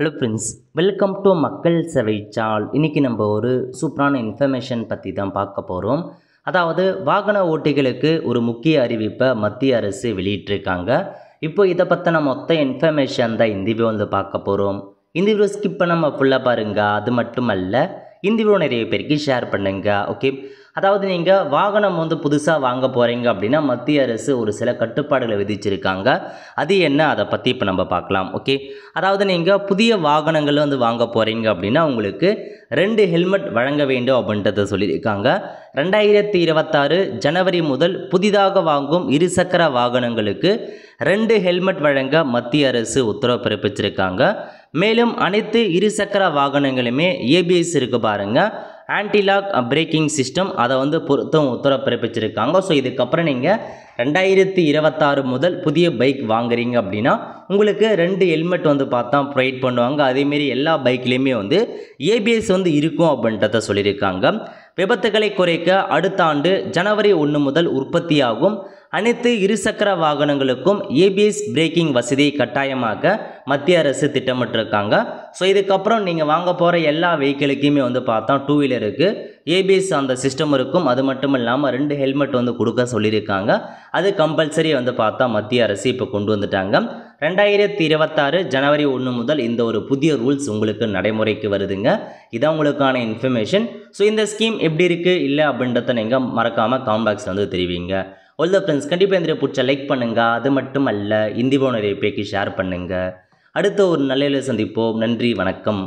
Hello friends, welcome to மக்கள் சேவை சால். இன்றைக்கி நம்ம ஒரு சூப்பரான இன்ஃபர்மேஷன் பற்றி தான் பார்க்க போகிறோம். அதாவது வாகன ஓட்டிகளுக்கு ஒரு முக்கிய அறிவிப்பை மத்திய அரசு வெளியிட்டிருக்காங்க. இப்போ இதை பற்றின மொத்த இன்ஃபர்மேஷன் தான் இந்த வீடியோ வந்து பார்க்க போகிறோம். இந்த வீடியோ ஸ்கிப் பண்ணாமல் ஃபுல்லாக பாருங்கள். அது மட்டும் அல்ல, இந்த வீடியோ நிறைய பேருக்கு ஷேர் பண்ணுங்க. ஓகே, அதாவது நீங்கள் வாகனம் வந்து புதுசாக வாங்க போகிறீங்க அப்படின்னா மத்திய அரசு ஒரு சில கட்டுப்பாடுகளை விதிச்சிருக்காங்க. அது என்ன, அதை பற்றி இப்போ நம்ம பார்க்கலாம். ஓகே, அதாவது நீங்கள் புதிய வாகனங்கள் வந்து வாங்க போகிறீங்க அப்படின்னா உங்களுக்கு 2 ஹெல்மெட் வழங்க வேண்டும் அப்படின்றத சொல்லியிருக்காங்க. 2026 ஜனவரி முதல் புதிதாக வாங்கும் இருசக்கர வாகனங்களுக்கு 2 ஹெல்மெட் வழங்க மத்திய அரசு உத்தரவு பிறப்பிச்சிருக்காங்க. மேலும் அனைத்து இருசக்கர வாகனங்களுமே ஏபிஎஸ் இருக்குது பாருங்கள், ஆன்டிலாக் பிரேக்கிங் சிஸ்டம், அதை வந்து பொருத்தம் உத்தரவு பிறப்பிச்சிருக்காங்க. ஸோ இதுக்கப்புறம் நீங்கள் 2026 முதல் புதிய பைக் வாங்குறீங்க அப்படின்னா உங்களுக்கு 2 ஹெல்மெட் வந்து பார்த்தா ப்ரொவைட் பண்ணுவாங்க. அதேமாரி எல்லா பைக்லேயுமே வந்து ஏபிஎஸ் வந்து இருக்கும் அப்படின்றத சொல்லியிருக்காங்க. விபத்துகளை குறைக்க அடுத்த ஆண்டு ஜனவரி 1 முதல் உற்பத்தியாகும் அனைத்து இருசக்கர வாகனங்களுக்கும் ஏபிஎஸ் பிரேக்கிங் வசதியை கட்டாயமாக்க மத்திய அரசு திட்டமிட்டிருக்காங்க. ஸோ இதுக்கப்புறம் நீங்கள் வாங்க போகிற எல்லா வெஹிக்கிளுக்குமே வந்து பார்த்தா 2 வீலருக்கு ஏபிஎஸ் அந்த சிஸ்டம் இருக்கும். அது மட்டும் இல்லாமல் 2 ஹெல்மெட் வந்து கொடுக்க சொல்லியிருக்காங்க. அது கம்பல்சரி வந்து பார்த்தா மத்திய அரசு இப்போ கொண்டு வந்துட்டாங்க. 2026 ஜனவரி 1 முதல் இந்த ஒரு புதிய ரூல்ஸ் உங்களுக்கு நடைமுறைக்கு வருதுங்க. இதான் உங்களுக்கான இன்ஃபர்மேஷன். ஸோ இந்த ஸ்கீம் எப்படி இருக்குது இல்லை அப்படின்றத நீங்கள் மறக்காமல் கமெண்ட் பாக்ஸில் வந்து தெரிவிங்க. ஆல் த ஃப்ரெண்ட்ஸ், கண்டிப்பாக இந்த பிடிச்ச லைக் பண்ணுங்கள். அது மட்டும் அல்ல, இந்த வீடியோ நிறைய பேருக்கு ஷேர் பண்ணுங்கள். அடுத்த ஒரு நல்ல சந்திப்போம். நன்றி, வணக்கம்.